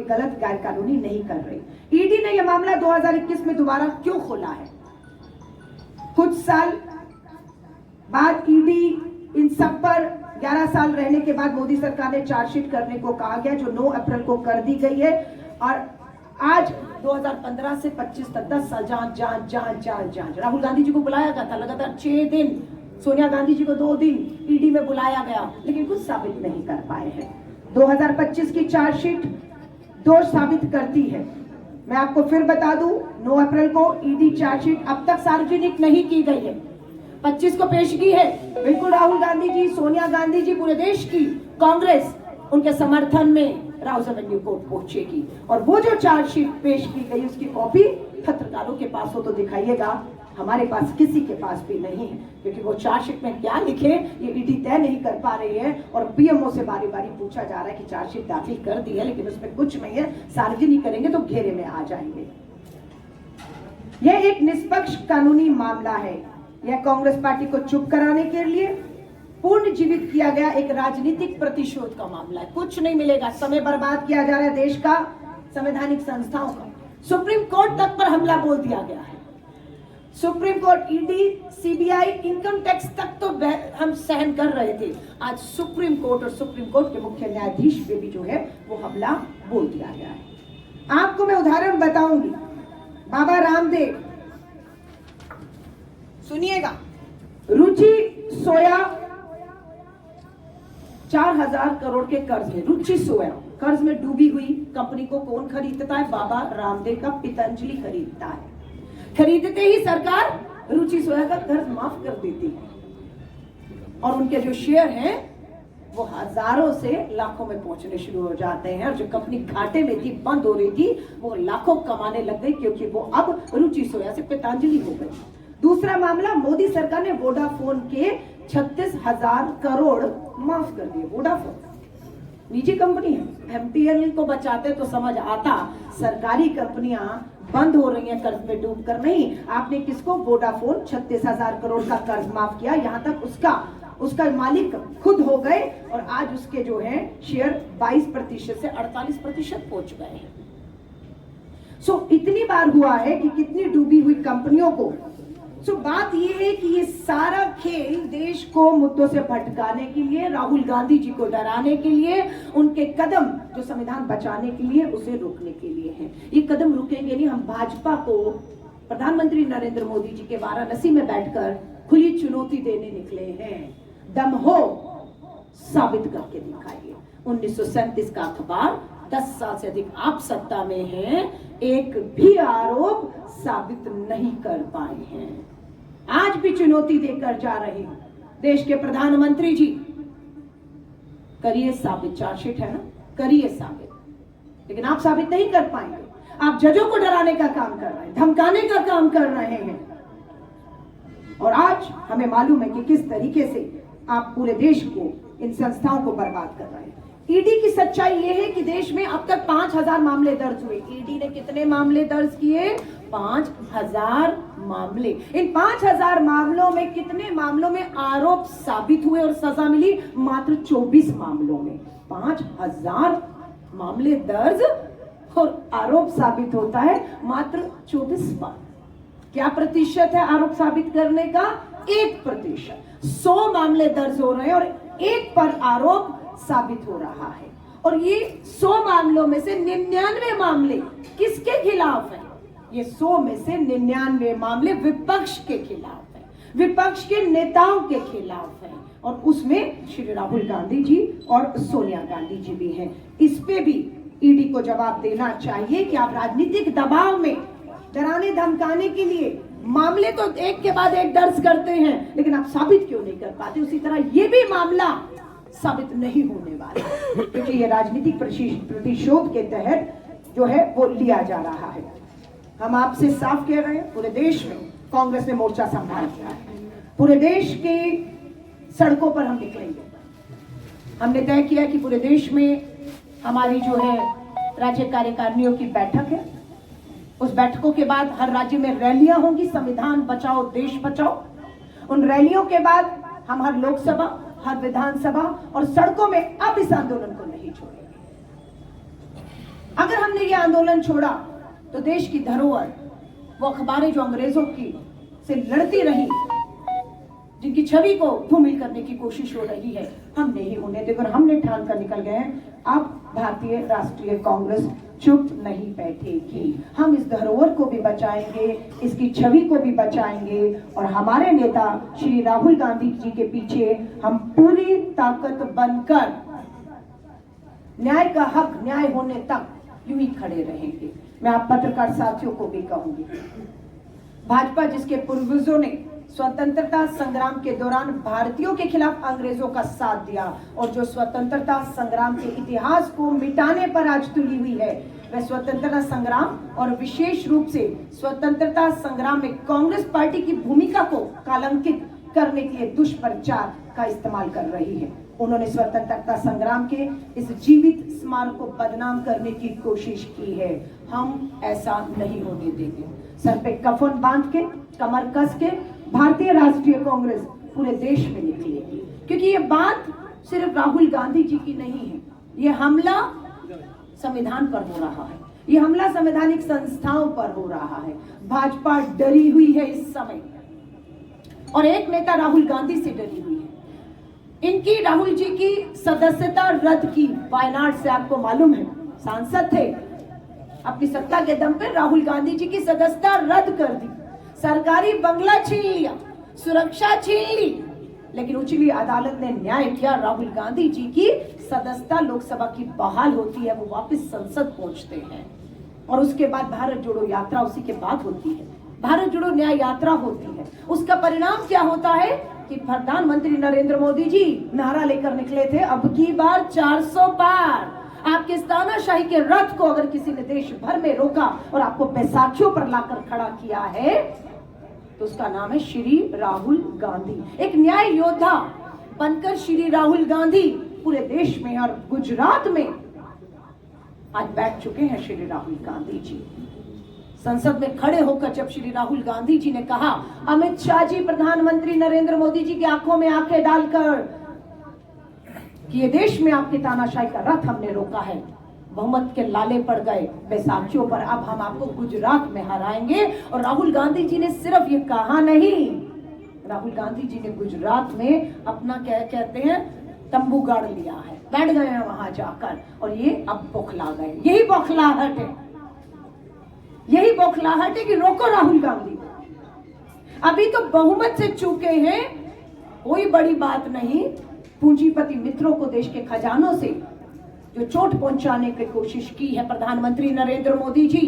गलत गैर कानूनी नहीं कर रही। ईडी ने यह मामला 2021 में दोबारा क्यों खोला है? कुछ साल बाद ईडी इन सब पर 11 साल रहने के बाद मोदी सरकार ने चार्जशीट करने को कहा गया, जो 9 अप्रैल को कर दी गई है। और आज 2015 से 25 तक 10 साल जांच। राहुल गांधी जी को बुलाया गया था लगातार 6 दिन, सोनिया गांधी जी को 2 दिन ईडी में बुलाया गया, लेकिन कुछ साबित नहीं कर पाए हैं। 2025 की चार्जशीट दोष साबित करती है। मैं आपको फिर बता दूं, 9 अप्रैल को ईडी चार्जशीट अब तक सार्वजनिक नहीं की गई है, 25 को पेश की है। बिल्कुल राहुल गांधी जी, सोनिया गांधी जी, पूरे देश की कांग्रेस उनके समर्थन में राउज एवेन्यू कोर्ट पहुंचेगी, और वो जो चार्जशीट पेश की गई उसकी कॉपी पत्रकारों के पास हो तो दिखाइएगा। हमारे पास किसी के पास भी नहीं है, क्योंकि वो चार्जशीट में क्या लिखे ये ईडी तय नहीं कर पा रही है। और पीएमओ से बारी बारी पूछा जा रहा है कि चार्जशीट दाखिल कर दी है, लेकिन उसमें कुछ नहीं है, सार्वजनिक करेंगे तो घेरे में आ जाएंगे। यह एक निष्पक्ष कानूनी मामला है। यह कांग्रेस पार्टी को चुप कराने के लिए पूर्ण जीवित किया गया एक राजनीतिक प्रतिशोध का मामला है। कुछ नहीं मिलेगा, समय बर्बाद किया जा रहा है देश का, संवैधानिक संस्थाओं का। सुप्रीम कोर्ट तक पर हमला बोल दिया गया है। Supreme court, ED, CBI, income tax तक तो हम सहन कर रहे थे। आज सुप्रीम कोर्ट और सुप्रीम कोर्ट के मुख्य न्यायाधीश पे भी जो है वो हमला बोल दिया गया है। आपको मैं उदाहरण बताऊंगी। बाबा रामदेव, सुनिएगा, रुचि सोया 4000 करोड़ के कर्ज में, रुचि सोया कर्ज में डूबी हुई कंपनी को कौन खरीदता है? बाबा रामदेव का पतंजलि खरीदता है। खरीदते ही सरकार रुचि सोया का कर्ज माफ कर देती है, और उनके जो शेयर हैं वो हजारों से लाखों में पहुंचने शुरू हो जाते हैं। और जो कंपनी घाटे में थी, बंद हो रही थी, वो लाखों कमाने लग गई, क्योंकि वो अब रुचि सोया से पतंजलि हो गई। दूसरा मामला, मोदी सरकार ने वोडाफोन के 36,000 करोड़ माफ कर दिए। वोडाफोन निजी कंपनी है, एमटीएनएल को बचाते तो समझ आता, सरकारी कंपनियां बंद हो रही हैं कर्ज में डूब कर नहीं। आपने किसको? वोडाफोन 36,000 करोड़ का कर्ज माफ किया, यहां तक उसका मालिक खुद हो गए, और आज उसके जो है शेयर 22% से 48% पहुंच गए हैं। इतनी बार हुआ है कि कितनी डूबी हुई कंपनियों को। बात यह है कि ये सारा खेल देश को मुद्दों से भटकाने के लिए, राहुल गांधी जी को डराने के लिए, उनके कदम जो संविधान बचाने के लिए, उसे रोकने के लिए है। ये कदम रुकेंगे नहीं। हम भाजपा को प्रधानमंत्री नरेंद्र मोदी जी के वाराणसी में बैठकर खुली चुनौती देने निकले हैं। दम हो साबित करके दिखाइए। 1937 का अखबार, 10 साल से अधिक आप सत्ता में हैं, एक भी आरोप साबित नहीं कर पाए हैं। आज भी चुनौती देकर जा रहे हैं देश के प्रधानमंत्री जी, करिए साबित। चार्जशीट है ना, करिए साबित, लेकिन आप साबित नहीं कर पाएंगे। आप जजों को डराने का काम कर रहे हैं, धमकाने का काम कर रहे हैं, और आज हमें मालूम है कि किस तरीके से आप पूरे देश को, इन संस्थाओं को बर्बाद कर रहे हैं। ईडी की सच्चाई यह है कि देश में अब तक 5000 मामले दर्ज हुए। ईडी ने कितने मामले दर्ज किए? 5000 मामले। इन 5000 मामलों में कितने मामलों में आरोप साबित हुए और सजा मिली? मात्र 24 मामलों में। 5000 मामले दर्ज और आरोप साबित होता है मात्र 24 बार। क्या प्रतिशत है आरोप साबित करने का? 1%। 100 मामले दर्ज हो रहे हैं और 1 पर आरोप साबित हो रहा है। और ये 100 मामलों में से 99 मामले किसके खिलाफ है? ये 100 में से 99 मामले विपक्ष के खिलाफ है, विपक्ष के नेताओं के खिलाफ है, और उसमें श्री राहुल गांधी जी और सोनिया गांधी जी भी हैं। इस पे भी ईडी को जवाब देना चाहिए कि आप राजनीतिक दबाव में डराने धमकाने के लिए मामले तो एक के बाद एक दर्ज करते हैं, लेकिन आप साबित क्यों नहीं कर पाते? उसी तरह ये भी मामला साबित नहीं होने वाला, क्योंकि ये राजनीतिक प्रतिशोध के तहत जो है वो लिया जा रहा है। हम आपसे साफ कह रहे हैं, पूरे देश में कांग्रेस ने मोर्चा संभाल किया है। पूरे देश के सड़कों पर हम निकलेंगे। हमने तय किया कि पूरे देश में हमारी जो है राज्य कार्यकारिणियों की बैठक है। उस बैठकों के बाद हर राज्य में रैलियां होंगी, संविधान बचाओ देश बचाओ। उन रैलियों के बाद हम हर लोकसभा, हर विधानसभा और सड़कों में अब इस आंदोलन को नहीं छोड़ेंगे। अगर हमने ये आंदोलन छोड़ा तो देश की धरोहर, वो अखबारें जो अंग्रेजों की से लड़ती रही, जिनकी छवि को धूमिल करने की कोशिश हो रही है, हम नहीं होने देकर हमने ठान कर निकल गए हैं। अब भारतीय राष्ट्रीय कांग्रेस चुप नहीं बैठेगी। हम इस धरोहर को भी बचाएंगे, इसकी छवि को भी बचाएंगे और हमारे नेता श्री राहुल गांधी जी के पीछे हम पूरी ताकत बनकर न्याय का हक न्याय होने तक यूं ही खड़े रहेंगे। मैं आप पत्रकार साथियों को भी कहूंगी, भाजपा जिसके पूर्वजों ने स्वतंत्रता संग्राम के दौरान भारतीयों के खिलाफ अंग्रेजों का साथ दिया और जो स्वतंत्रता संग्राम के इतिहास को मिटाने पर आज तुली हुई है, वह स्वतंत्रता संग्राम और विशेष रूप से स्वतंत्रता संग्राम में कांग्रेस पार्टी की भूमिका को कलंकित करने के लिए दुष्प्रचार का इस्तेमाल कर रही है। उन्होंने स्वतंत्रता संग्राम के इस जीवित स्मारक को बदनाम करने की कोशिश की है। हम ऐसा नहीं होने देंगे। सर पे कफन बांध के, कमर कस के भारतीय राष्ट्रीय कांग्रेस पूरे देश में निकलेगी, क्योंकि ये बात सिर्फ राहुल गांधी जी की नहीं है। ये हमला संविधान पर हो रहा है, ये हमला संवैधानिक संस्थाओं पर हो रहा है। भाजपा डरी हुई है इस समय और एक नेता राहुल गांधी से डरी हुई है। इनकी राहुल जी की सदस्यता रद्द की वायनाड से, आपको मालूम है, सांसद थे, अपनी सत्ता के दम पर राहुल गांधी जी की सदस्यता रद्द कर दी, सरकारी बंगला छीन लिया, सुरक्षा छीन ली, लेकिन उच्च अदालत ने न्याय किया। राहुल गांधी जी की सदस्यता लोकसभा की बहाल होती है, वो वापस संसद पहुंचते हैं और उसके बाद भारत जोड़ो यात्रा उसी के बाद होती है, भारत जोड़ो न्याय यात्रा होती है। उसका परिणाम क्या होता है कि प्रधानमंत्री नरेंद्र मोदी जी नारा लेकर निकले थे, अब की बार 400 पार। आपके तानाशाही के रथ को अगर किसी ने देश भर में रोका और आपको बैसाखियों पर लाकर खड़ा किया है तो उसका नाम है श्री राहुल गांधी। एक न्याय योद्धा बनकर श्री राहुल गांधी पूरे देश में और गुजरात में आज बैठ चुके हैं। श्री राहुल गांधी जी संसद में खड़े होकर जब श्री राहुल गांधी जी ने कहा, अमित शाह जी प्रधानमंत्री नरेंद्र मोदी जी की आंखों में आंखें डालकर कि ये देश में आपकी तानाशाही का रथ हमने रोका है, बहुमत के लाले पड़ गए बैसाखियों पर, अब हम आपको गुजरात में हराएंगे। और राहुल गांधी जी ने सिर्फ ये कहा नहीं, राहुल गांधी जी ने गुजरात में अपना क्या कहते हैं तंबू गाड़ लिया है, बैठ गए हैं वहां जाकर और ये अब बौखला गए। यही बौखलाहट है, यही बौखलाहट है कि रोको राहुल गांधी। अभी तो बहुमत से चूके हैं, कोई बड़ी बात नहीं। पूंजीपति मित्रों को देश के खजानों से जो चोट पहुंचाने की कोशिश की है प्रधानमंत्री नरेंद्र मोदी जी,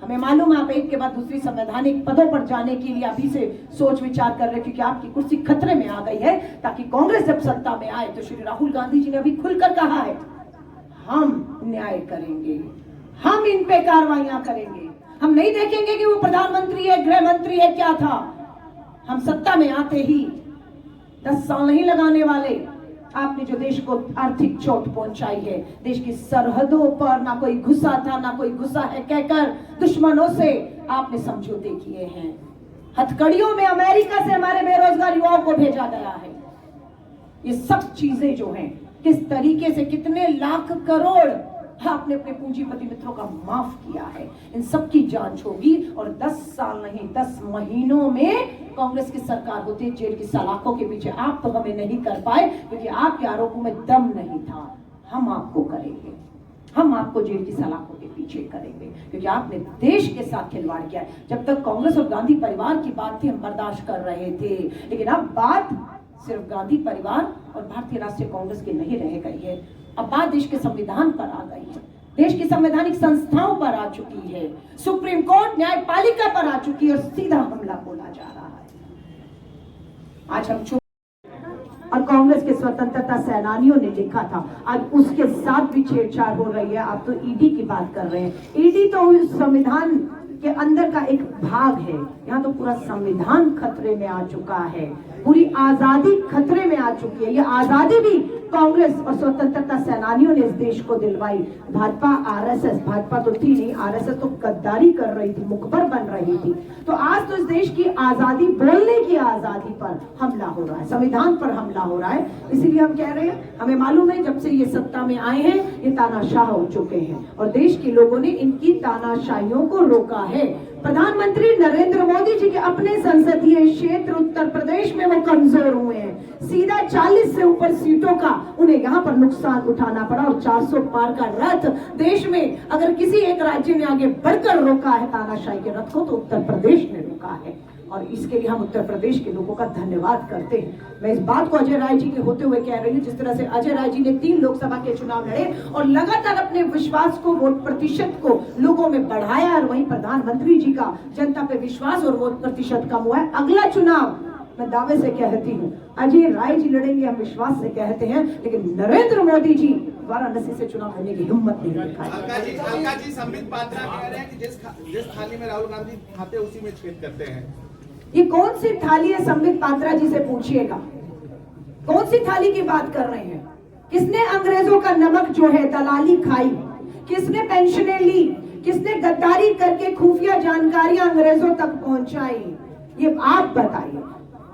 हमें मालूम है आप एक के बाद दूसरी संवैधानिक पदों पर जाने के लिए अभी से सोच विचार कर रहे, क्योंकि आपकी कुर्सी खतरे में आ गई है, ताकि कांग्रेस जब सत्ता में आए। तो श्री राहुल गांधी जी ने अभी खुलकर कहा है, हम न्याय करेंगे, हम इन पे कार्रवाइयां करेंगे, हम नहीं देखेंगे कि वो प्रधानमंत्री है, गृह मंत्री है, क्या था। हम सत्ता में आते ही 10 साल नहीं लगाने वाले। आपने जो देश को आर्थिक चोट पहुंचाई है, देश की सरहदों पर ना कोई घुसा था ना कोई घुसा है कहकर दुश्मनों से आपने समझौते किए हैं। हथकड़ियों में अमेरिका से हमारे बेरोजगार युवाओं को भेजा गया है। ये सब चीजें जो हैं, किस तरीके से कितने लाख करोड़ आपने अपने पूंजीपति मित्रों का माफ किया है, इन सब की जांच होगी। और 10 साल नहीं 10 महीनों में कांग्रेस की सरकार होती है जेल की सलाखों के पीछे। आप तो हमें नहीं कर पाए क्योंकि आपके आरोपों में दम नहीं था। हम आपको करेंगे, हम आपको जेल की सलाखों के पीछे करेंगे, क्योंकि आपने देश के साथ खिलवाड़ किया है। जब तक कांग्रेस और गांधी परिवार की बात थी हम बर्दाश्त कर रहे थे, लेकिन अब बात सिर्फ गांधी परिवार और भारतीय राष्ट्रीय कांग्रेस की नहीं रह गई है। अब बात देश के संविधान पर आ गई है, देश की संवैधानिक संस्थाओं पर आ चुकी है, सुप्रीम कोर्ट न्यायपालिका पर आ चुकी है और सीधा हमला बोला जा रहा है। आज हम चुप और कांग्रेस के स्वतंत्रता सेनानियों ने लिखा था, आज उसके साथ भी छेड़छाड़ हो रही है। आप तो ईडी की बात कर रहे हैं, ईडी तो संविधान के अंदर का एक भाग है। यहाँ तो पूरा संविधान खतरे में आ चुका है, पूरी आजादी खतरे में आ चुकी है। ये आजादी भी कांग्रेस और स्वतंत्रता सेनानियों ने इस देश को दिलवाई। भाजपा आरएसएस, भाजपा तो थी नहीं, आरएसएस तो गद्दारी कर रही थी, मुखबर बन रही थी। तो आज तो इस देश की आजादी, बोलने की आजादी पर हमला हो रहा है, संविधान पर हमला हो रहा है। इसीलिए हम कह रहे हैं, हमें मालूम है जब से ये सत्ता में आए हैं ये तानाशाह हो चुके हैं और देश के लोगों ने इनकी तानाशाहियों को रोका है। प्रधानमंत्री नरेंद्र मोदी जी के अपने संसदीय क्षेत्र उत्तर प्रदेश में वो कमजोर हुए हैं। सीधा 40 से ऊपर सीटों का उन्हें यहाँ पर नुकसान उठाना पड़ा और 400 पार का रथ देश में अगर किसी एक राज्य ने आगे बढ़कर रोका है तानाशाही के रथ को तो उत्तर प्रदेश ने रोका है और इसके लिए हम उत्तर प्रदेश के लोगों का धन्यवाद करते हैं। मैं इस बात को अजय राय जी के होते हुए कह रही हूँ, जिस तरह से अजय राय जी ने 3 लोकसभा के चुनाव लड़े और लगातार अपने विश्वास को, वोट प्रतिशत को लोगों में बढ़ाया और वहीं प्रधानमंत्री जी का जनता पे विश्वास और वोट प्रतिशत कम हुआ है। अगला चुनाव मैं दावे से कहती हूँ अजय राय जी लड़ेंगे, हम विश्वास से कहते हैं, लेकिन नरेंद्र मोदी जी वाराणसी से चुनाव लड़ने की हिम्मत नहीं दिखाई। अलका जी संबित पात्रा कह रहे हैं कि जिस थाली में राहुल गांधी खाते उसी में छेद करते हैं। ये कौन सी थाली है? संबित पात्रा जी से पूछिएगा, कौन सी थाली की बात कर रहे हैं? किसने अंग्रेजों का नमक जो है दलाली खाई? किसने पेंशनें ली? किसने गद्दारी करके खुफिया जानकारियां अंग्रेजों तक पहुंचाई? ये आप बताइए।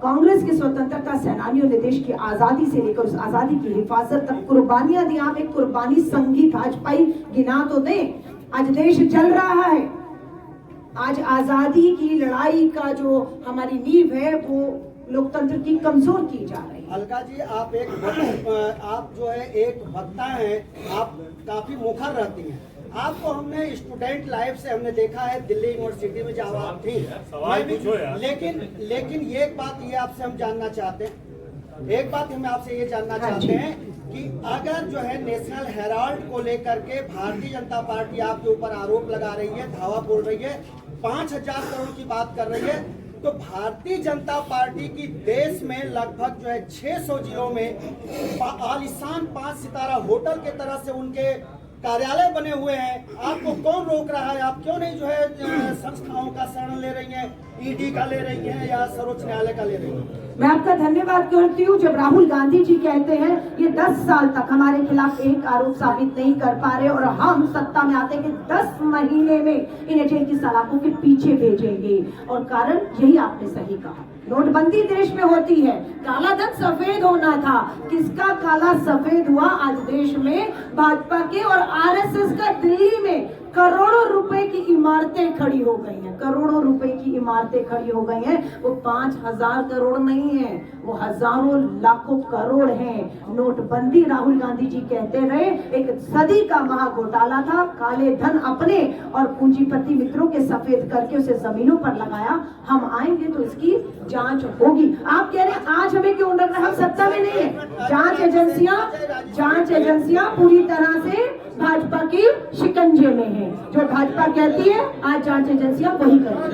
कांग्रेस के स्वतंत्रता सेनानियों ने देश की आजादी से लेकर उस आजादी की हिफाजत तक कुर्बानियां दी। आप एक कुर्बानी संघी भाजपाई गिना तो दें। आज देश चल रहा है, आज आजादी की लड़ाई का जो हमारी नींव है वो लोकतंत्र की कमजोर की जा रही है। अलका जी, आप जो है एक वक्ता हैं, आप काफी मुखर रहती हैं। आपको हमने स्टूडेंट लाइफ से हमने देखा है, दिल्ली यूनिवर्सिटी में जब आप थी, लेकिन एक बात ये आपसे हम जानना चाहते हैं, एक बात हम आपसे ये जानना चाहते हैं कि अगर जो है नेशनल हेराल्ड को लेकर के भारतीय जनता पार्टी आपके ऊपर आरोप लगा रही है, धावा बोल रही है, 5,000 करोड़ की बात कर रही है, तो भारतीय जनता पार्टी की देश में लगभग जो है 600 जिलों में आलीशान 5 सितारा होटल के तरह से उनके कार्यालय बने हुए हैं। आपको कौन रोक रहा है? आप क्यों नहीं जो है संस्थाओं का शरण ले रही हैं, ईडी का ले रही हैं या सर्वोच्च न्यायालय का ले रही हैं? मैं आपका धन्यवाद करती हूँ। जब राहुल गांधी जी कहते हैं ये 10 साल तक हमारे खिलाफ एक आरोप साबित नहीं कर पा रहे और हम सत्ता में आते कि 10 महीने में इन्हें जेल की सलाखों के पीछे भेजेंगे, और कारण यही आपने सही कहा, नोटबंदी देश में होती है, काला धन सफेद होना था। किसका काला सफेद हुआ? आज देश में भाजपा के और आरएसएस का दिल्ली में करोड़ों रुपए की इमारतें खड़ी हो गई हैं, करोड़ों रुपए की इमारतें खड़ी हो गई हैं। वो 5,000 करोड़ नहीं है, वो हजारों लाखों करोड़ हैं। नोटबंदी राहुल गांधी जी कहते रहे एक सदी का महाघोटाला था, काले धन अपने और पूंजीपति मित्रों के सफेद करके उसे जमीनों पर लगाया। हम आएंगे तो इसकी जांच होगी। आप कह रहे हैं आज हमें क्यों डर रहा है? हम सत्ता में नहीं है। जांच एजेंसियां पूरी तरह से भाजपा की शिकंजे में है। जो भाजपा कहती है आज जांच एजेंसियां वही करेंगी।